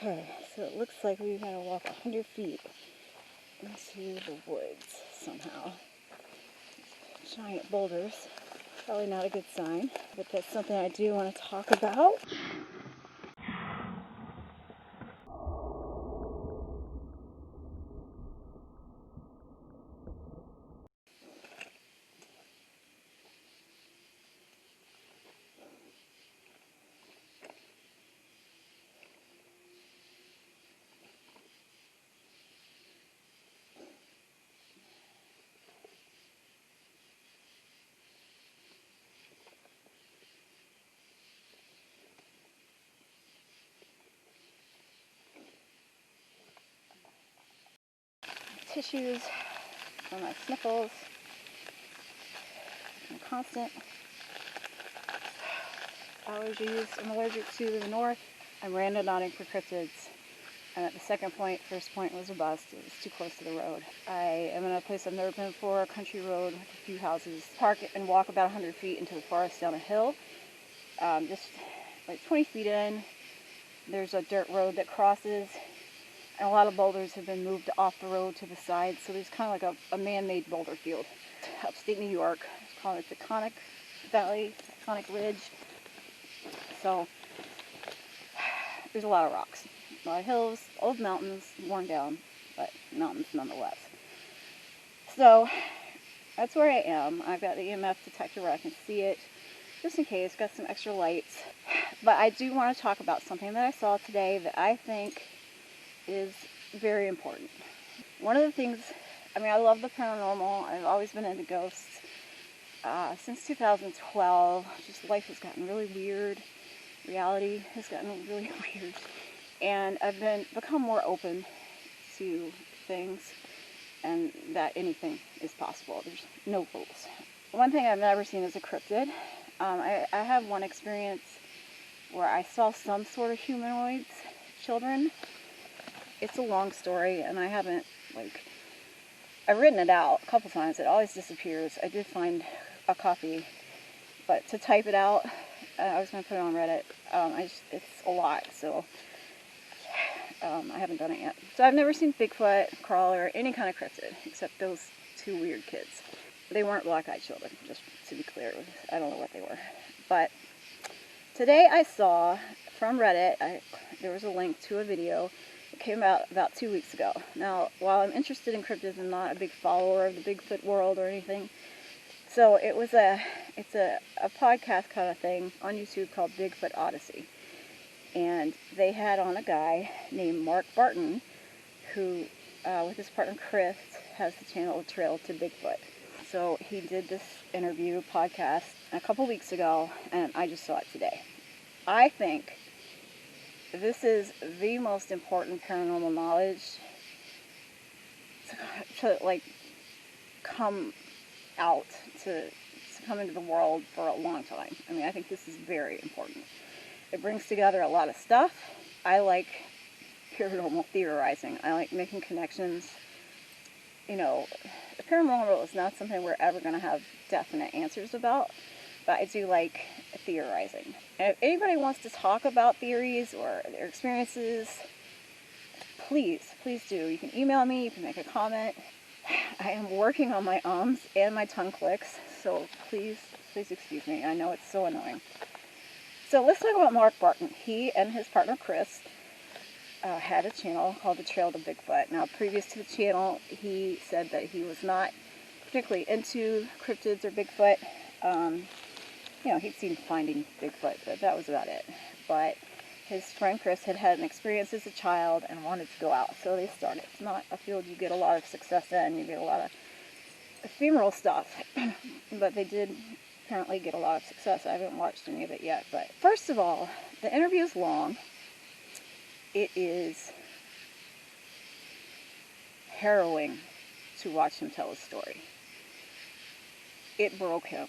Okay, so it looks like we've got to walk 100 feet into the woods somehow. Giant boulders, probably not a good sign, but that's something I do want to talk about. Tissues for my sniffles, and constant allergies. I'm allergic to the north. I'm randonauting for cryptids. And at the second point, first point was a bust. It was too close to the road. I am in a place I've never been before, a country road with a few houses. Park and walk about 100 feet into the forest down a hill. Just like 20 feet in, there's a dirt road that crosses, and a lot of boulders have been moved off the road to the side, so there's kind of like a man-made boulder field. Upstate New York, it's called the Taconic Valley, Taconic Ridge. So there's a lot of rocks, a lot of hills, old mountains, worn down, but mountains nonetheless. So that's where I am. I've got the EMF detector where I can see it, just in case, got some extra lights. But I do want to talk about something that I saw today that I think is very important. One of the things, I love the paranormal. I've always been into ghosts. Since 2012, just life has gotten really weird. Reality has gotten really weird. And I've become more open to things and that anything is possible. There's no rules. One thing I've never seen is a cryptid. I have one experience where I saw some sort of humanoids, children. It's a long story, and I haven't, I've written it out a couple times. It always disappears. I did find a copy, but to type it out, I was going to put it on Reddit. It's a lot, so I haven't done it yet. So I've never seen Bigfoot, crawler, any kind of cryptid, except those two weird kids. They weren't black-eyed children, just to be clear. I don't know what they were. But today I saw from Reddit, there was a link to a video. It came out about 2 weeks ago. Now, while I'm interested in cryptids, I'm not a big follower of the Bigfoot world or anything. So it's a podcast kind of thing on YouTube called Bigfoot Odyssey. And they had on a guy named Mark Barton, who, with his partner Chris, has the channel Trail to Bigfoot. So he did this interview podcast a couple weeks ago, and I just saw it today. I think this is the most important paranormal knowledge to come out, to come into the world for a long time. I think this is very important. It brings together a lot of stuff. I like paranormal theorizing. I like making connections. The paranormal is not something we're ever going to have definite answers about, but I do like theorizing. And if anybody wants to talk about theories or their experiences, please do. You can email me, you can make a comment. I am working on my ums and my tongue clicks, so please excuse me. I know it's so annoying. So let's talk about Mark Barton. He and his partner Chris had a channel called The Trail to Bigfoot. Now, previous to the channel, he said that he was not particularly into cryptids or Bigfoot. He'd seen Finding Bigfoot, but that was about it. But his friend Chris had an experience as a child and wanted to go out, so they started. It's not a field you get a lot of success in. You get a lot of ephemeral stuff, but they did apparently get a lot of success. I haven't watched any of it yet, but first of all, the interview is long. It is harrowing to watch him tell his story. It broke him.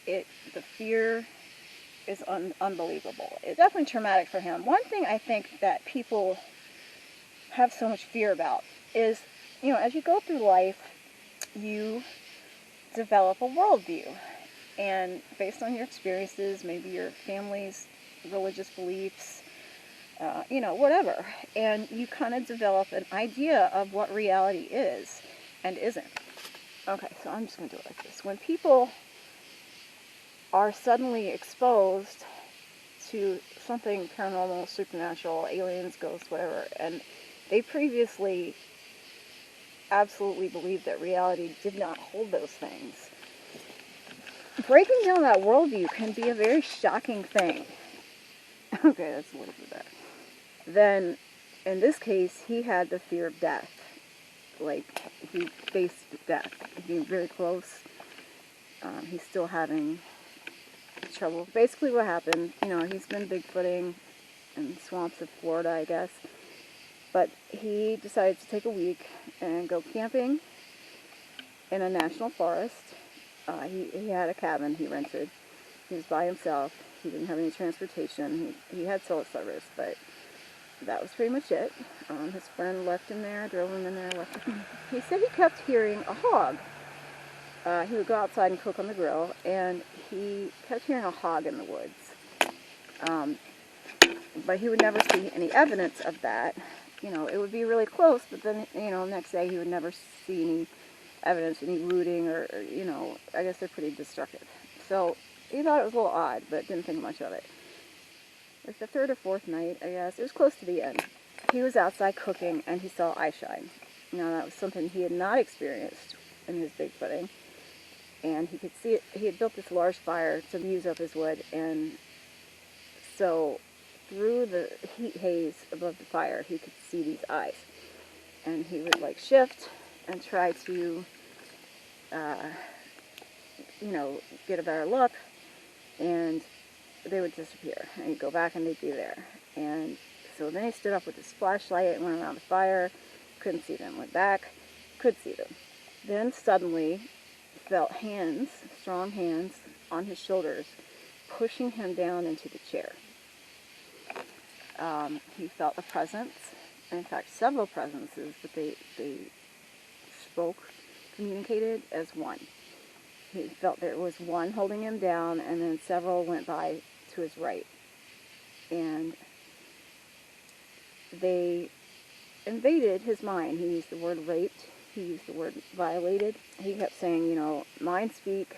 The fear is unbelievable. It's definitely traumatic for him. One thing I think that people have so much fear about is, as you go through life, you develop a worldview. And based on your experiences, maybe your family's religious beliefs, whatever. And you kind of develop an idea of what reality is and isn't. Okay, so I'm just going to do it like this. When people are suddenly exposed to something paranormal, supernatural, aliens, ghosts, whatever, and they previously absolutely believed that reality did not hold those things, breaking down that worldview can be a very shocking thing. Okay, that's a little bit better. Then, in this case, he had the fear of death. Like, he faced death. Being very close. He's still having trouble. Basically what happened, he's been Bigfooting in swamps of Florida, I guess. But he decided to take a week and go camping in a national forest. He had a cabin he rented. He was by himself. He didn't have any transportation. He had cell service, but that was pretty much it. His friend left him there, drove him in there, left him. He said he kept hearing a hog. He would go outside and cook on the grill, and he kept hearing a hog in the woods. But he would never see any evidence of that. It would be really close, but then, next day he would never see any evidence, any rooting, or I guess they're pretty destructive. So he thought it was a little odd, but didn't think much of it. Like the third or fourth night, I guess, it was close to the end. He was outside cooking, and he saw eye shine. That was something he had not experienced in his Bigfooting. And he could see it. He had built this large fire to use up his wood, and so through the heat haze above the fire, he could see these eyes. And he would shift and try to, get a better look, and they would disappear. And he'd go back and they'd be there. And so then he stood up with his flashlight and went around the fire, couldn't see them, went back, could see them. Then suddenly felt hands, strong hands, on his shoulders, pushing him down into the chair. He felt a presence, in fact several presences, but they communicated as one. He felt there was one holding him down, and then several went by to his right. And they invaded his mind. He used the word raped. He used the word violated. He kept saying, mind speak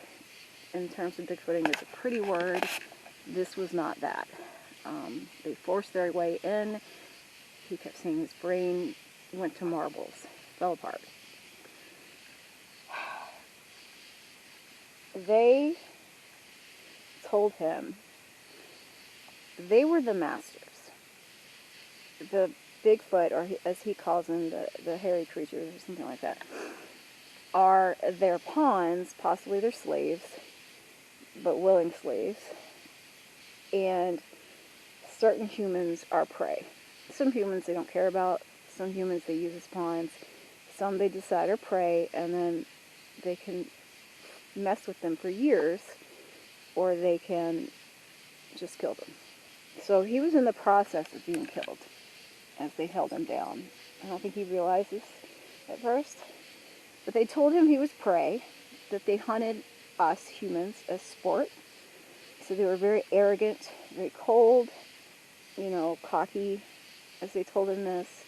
in terms of Bigfooting is a pretty word. This was not that. They forced their way in. He kept saying his brain went to marbles, fell apart. They told him they were the masters. The Bigfoot, or as he calls them, the hairy creatures or something like that, are their pawns, possibly their slaves, but willing slaves, and certain humans are prey. Some humans they don't care about, some humans they use as pawns, some they decide are prey, and then they can mess with them for years, or they can just kill them. So he was in the process of being killed as they held him down. I don't think he realized this at first, but they told him he was prey, that they hunted us humans as sport. So they were very arrogant, very cold, cocky, as they told him this.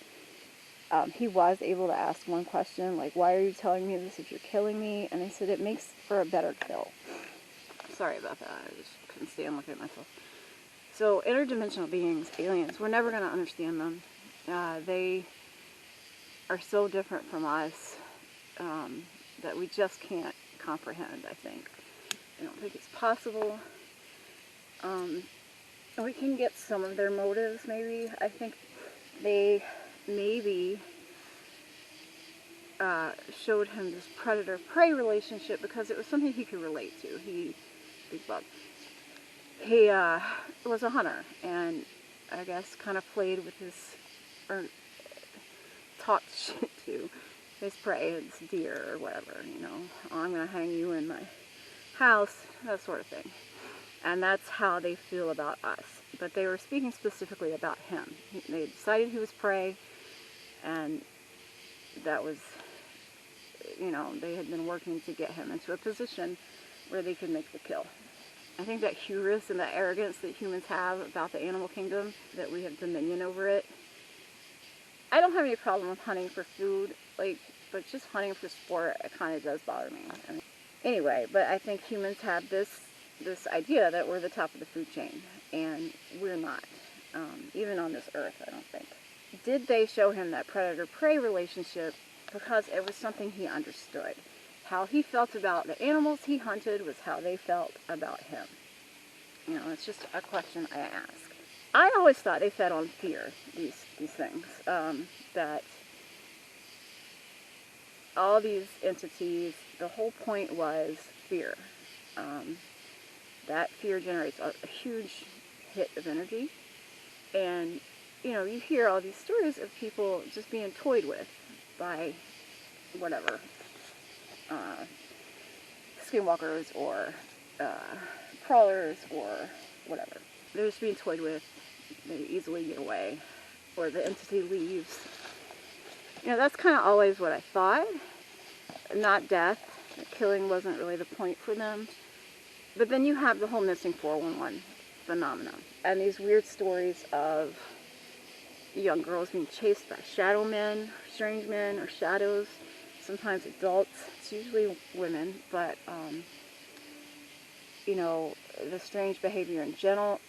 He was able to ask one question, like, why are you telling me this if you're killing me? And they said it makes for a better kill. Sorry about that, I just couldn't stand looking at myself. So interdimensional beings, aliens, we're never going to understand them. They are so different from us that we just can't comprehend, I think. I don't think it's possible. We can get some of their motives, maybe. I think they maybe showed him this predator-prey relationship because it was something he could relate to. Big bug. He was a hunter, and I guess kind of played with his, or talked shit to his prey, his deer or whatever, oh, I'm going to hang you in my house, that sort of thing. And that's how they feel about us. But they were speaking specifically about him. They decided he was prey, and that was, they had been working to get him into a position where they could make the kill. I think that hubris and that arrogance that humans have about the animal kingdom, that we have dominion over it. I don't have any problem with hunting for food, but just hunting for sport, it kind of does bother me. I mean, anyway, but I think humans have this idea that we're the top of the food chain, and we're not. Even on this earth, I don't think. Did they show him that predator-prey relationship because it was something he understood? How he felt about the animals he hunted was how they felt about him. You know, it's just a question I ask. I always thought they fed on fear, these things. That all these entities, the whole point was fear. That fear generates a huge hit of energy. And, you know, you hear all these stories of people just being toyed with by whatever, skinwalkers or crawlers or whatever. They're just being toyed with. They easily get away, or the entity leaves. You know, that's kind of always what I thought. Not death. Killing wasn't really the point for them. But then you have the whole missing 411 phenomenon. And these weird stories of young girls being chased by shadow men, strange men, or shadows. Sometimes adults. It's usually women, but you know, the strange behavior in general,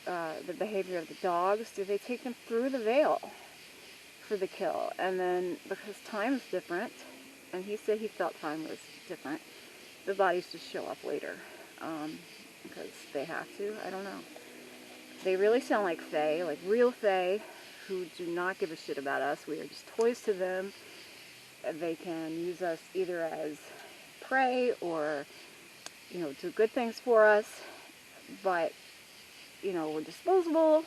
the behavior of the dogs. Do they take them through the veil for the kill? And then, because time is different, and he said he felt time was different, the bodies just show up later. Because they have to. I don't know. They really sound like fae, like real fae, who do not give a shit about us. We are just toys to them. They can use us either as prey or, you know, do good things for us. But, you know, we're disposable.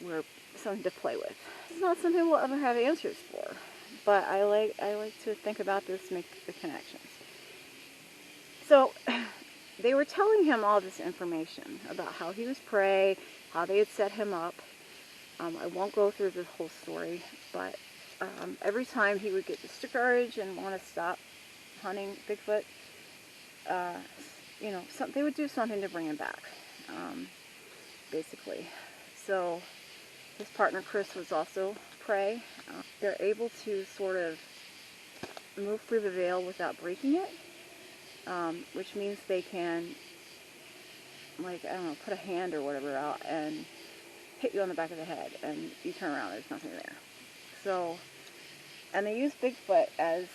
We're something to play with. It's not something we'll ever have answers for. But I like to think about this, make the connections. So they were telling him all this information about how he was prey, how they had set him up. I won't go through this whole story, but every time he would get discouraged and want to stop hunting Bigfoot, you know, they would do something to bring him back, basically. So his partner Chris was also prey. They're able to sort of move through the veil without breaking it. Which means they can, like, I don't know, put a hand or whatever out and hit you on the back of the head, and you turn around, there's nothing there. So, and they use Bigfoot as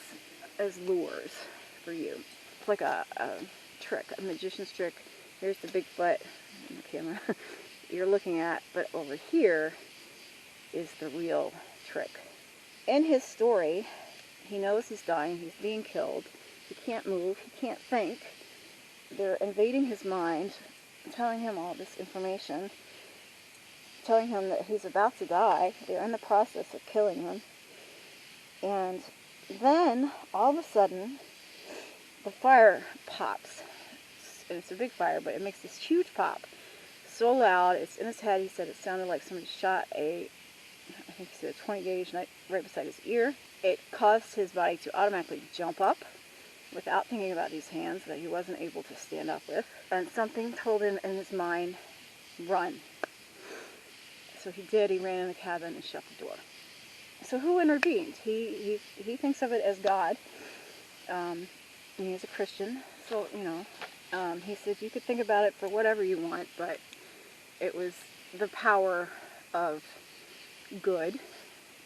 lures for you. It's like a trick, a magician's trick. Here's the Bigfoot on the camera you're looking at, but over here is the real trick. In his story, he knows he's dying, he's being killed. He can't move, he can't think. They're invading his mind, telling him all this information, telling him that he's about to die. They're in the process of killing him. And then, all of a sudden, the fire pops. And it's a big fire, but it makes this huge pop. So loud, it's in his head. He said it sounded like somebody shot I think he said a 20 gauge right beside his ear. It caused his body to automatically jump up, without thinking about these hands that he wasn't able to stand up with. And something told him in his mind, run. So he did. He ran in the cabin and shut the door. So who intervened? He thinks of it as God. He's a Christian. So, you know, he said you could think about it for whatever you want, but it was the power of good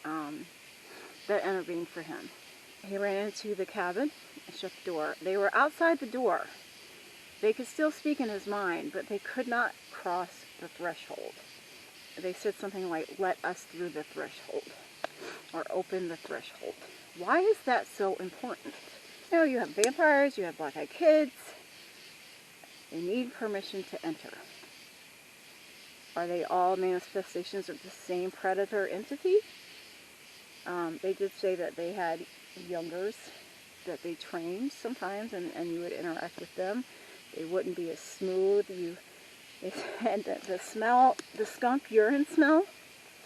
that intervened for him. He ran into the cabin and shut the door. They were outside the door. They could still speak in his mind, but they could not cross the threshold. They said something like, let us through the threshold, or open the threshold. Why is that so important? You know, you have vampires, you have black-eyed kids. They need permission to enter. Are they all manifestations of the same predator entity? They did say that they had youngers that they trained sometimes, and you would interact with them. They wouldn't be as smooth. They said that the smell, the skunk urine smell,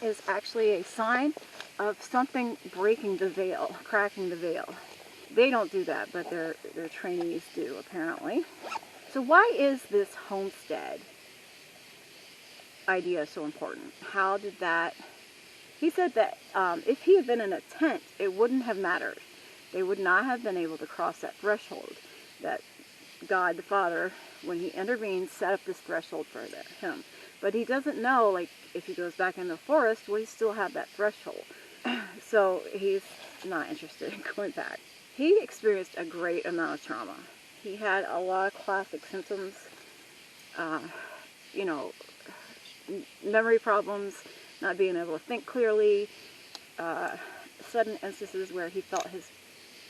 is actually a sign of something breaking the veil, cracking the veil. They don't do that, but their trainees do, apparently. So why is this homestead idea so important? How did that... He said that if he had been in a tent, it wouldn't have mattered. They would not have been able to cross that threshold. That God the Father, when he intervened, set up this threshold for him. But he doesn't know, like, if he goes back in the forest, will he still have that threshold? So he's not interested in going back. He experienced a great amount of trauma. He had a lot of classic symptoms, you know, memory problems, not being able to think clearly, sudden instances where he felt his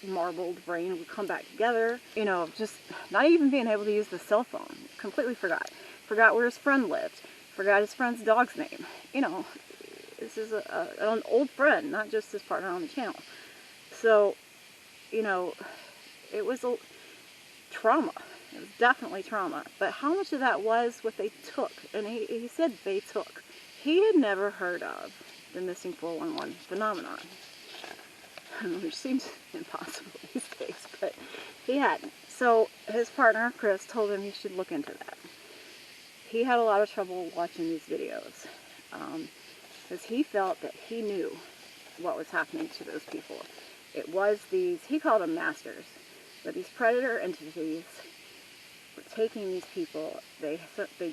marbled brain would come back together, you know, just not even being able to use the cell phone. Completely forgot where his friend lived, forgot his friend's dog's name. You know, this is an old friend, not just his partner on the channel. So, you know, it was a trauma. It was definitely trauma. But how much of that was what they took? And he said they took. He had never heard of the missing 411 phenomenon, which seems impossible these days, but he hadn't. So his partner, Chris, told him he should look into that. He had a lot of trouble watching these videos because he felt that he knew what was happening to those people. It was these, he called them masters, but these predator entities were taking these people. They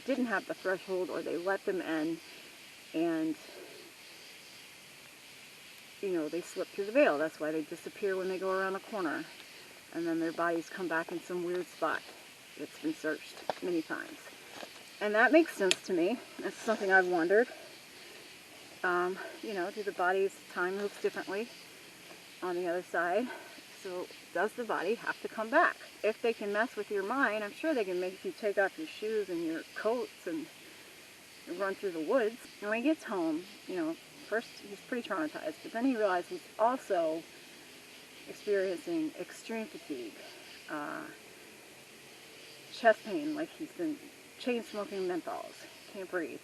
didn't have the threshold, or they let them in, and you know, they slip through the veil. That's why they disappear when they go around a corner, and then their bodies come back in some weird spot that's been searched many times. And that makes sense to me. That's something I've wondered. You know, do the bodies, time moves differently on the other side? So does the body have to come back? If they can mess with your mind, I'm sure they can make you take off your shoes and your coats and run through the woods. And when he gets home, you know, first he's pretty traumatized, but then he realized he's also experiencing extreme fatigue, chest pain, like he's been chain smoking menthols, can't breathe.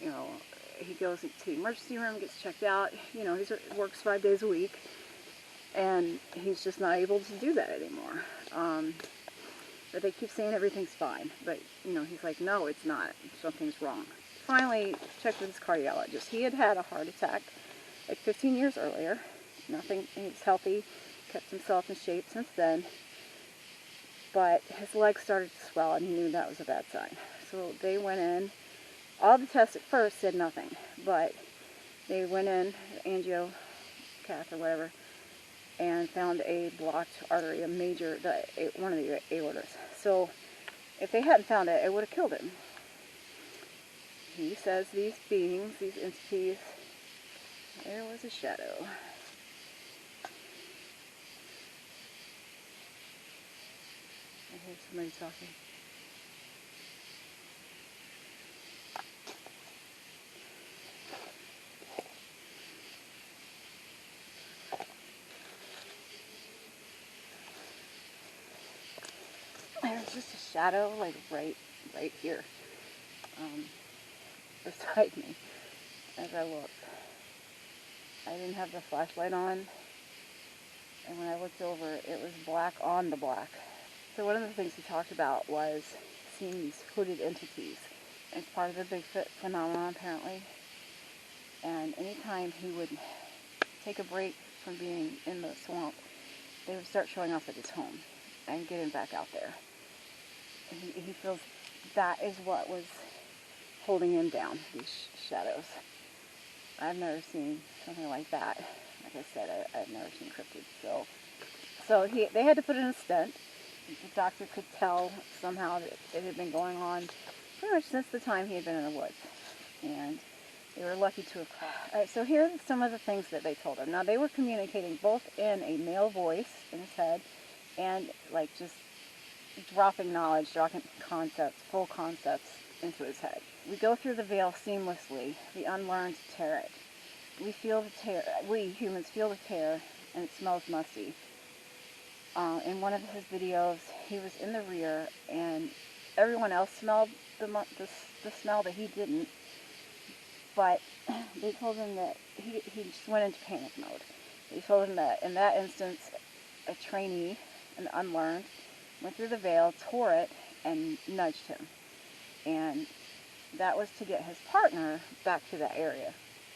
You know, he goes to the emergency room, gets checked out. You know, he works 5 days a week, and he's just not able to do that anymore. But they keep saying everything's fine, but you know, he's like, no, it's not. Something's wrong. Finally checked with his cardiologist. He had had a heart attack like 15 years earlier. Nothing, he was healthy, kept himself in shape since then, but his legs started to swell, and he knew that was a bad sign. So they went in. All the tests at first said nothing, but they went in, angio, cath or whatever, and found a blocked artery, one of the aortas. So if they hadn't found it, it would have killed him. He says these beings, these entities, there was a shadow. I hear somebody talking. There's just a shadow, like right here, beside me as I looked. I didn't have the flashlight on, and when I looked over, it was black on the black. So one of the things he talked about was seeing these hooded entities. It's part of the Bigfoot phenomenon, apparently. And anytime he would take a break from being in the swamp, they would start showing up at his home and get him back out there. He feels that is what was holding him down, these shadows. I've never seen something like that. Like I said, I've never seen cryptids. So they had to put in a stent. The doctor could tell somehow that it had been going on pretty much since the time he had been in the woods. And they were lucky to have caught. All right, so here are some of the things that they told him. Now, they were communicating both in a male voice in his head and like just dropping knowledge, dropping concepts, full concepts into his head. We go through the veil seamlessly. The unlearned tear it. We feel the tear. We humans feel the tear, and it smells musty. In one of his videos, he was in the rear, and everyone else smelled the smell that he didn't. But they told him that he just went into panic mode. They told him that in that instance, a trainee, an unlearned, went through the veil, tore it, and nudged him. And that was to get his partner back to that area.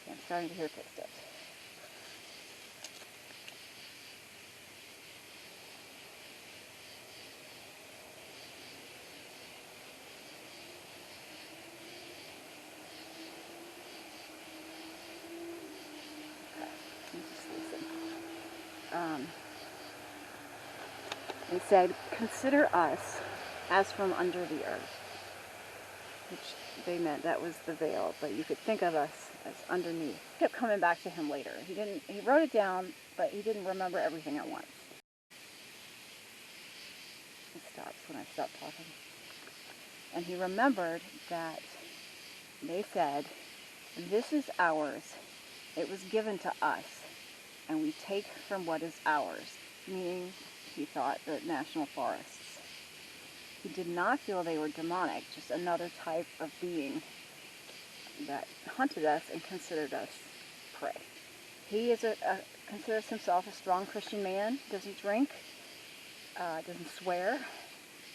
I'm starting to hear footsteps. He said, consider us as from under the earth, which they meant that was the veil, but you could think of us as underneath. It kept coming back to him later. He wrote it down, but he didn't remember everything at once. It stops when I stop talking. And he remembered that they said, this is ours. It was given to us, and we take from what is ours, meaning he thought the national forests. He did not feel they were demonic, just another type of being that hunted us and considered us prey. He is considers himself a strong Christian man, doesn't drink, doesn't swear,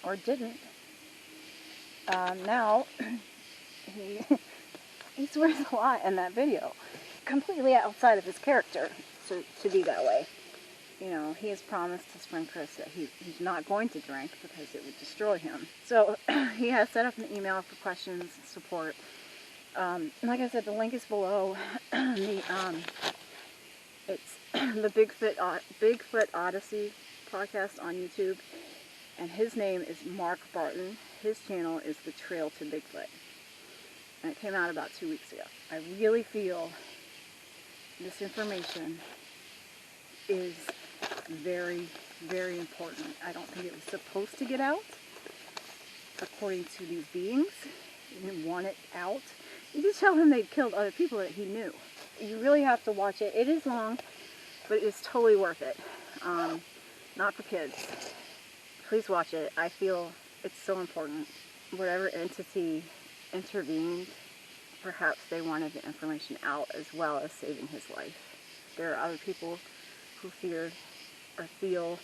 or didn't. Now, he swears a lot in that video, completely outside of his character to be that way. You know, he has promised his friend Chris that he's not going to drink because it would destroy him. So he has set up an email for questions and support. Like I said, the link is below. It's the Bigfoot Odyssey podcast on YouTube, and his name is Mark Barton. His channel is The Trail to Bigfoot, and it came out about 2 weeks ago. I really feel this information is very, very important. I don't think it was supposed to get out, according to these beings. He didn't want it out. You just tell him they'd killed other people that he knew. You really have to watch it. It is long, but it's totally worth it. Not for kids. Please watch it. I feel it's so important. Whatever entity intervened, perhaps they wanted the information out as well as saving his life. There are other people who feared or feel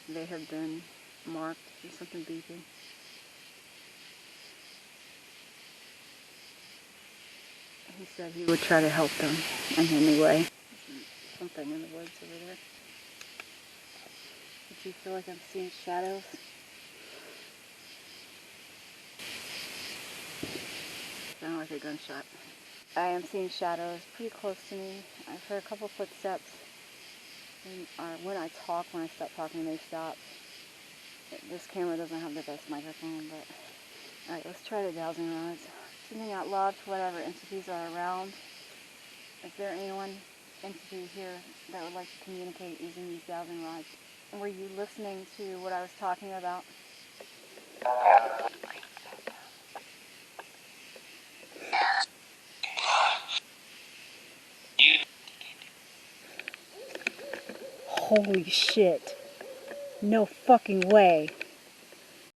they have been marked. There's something beeping. He said he would try to help them in any way. There's something in the woods over there. Do you feel like I'm seeing shadows? Sound like a gunshot. I am seeing shadows pretty close to me. I've heard a couple footsteps. And when I stop talking, they stop. This camera doesn't have the best microphone, but... Alright, let's try the dowsing rods. Sending out love to whatever entities are around. Is there entity here that would like to communicate using these dowsing rods? Were you listening to what I was talking about? Holy shit. No fucking way.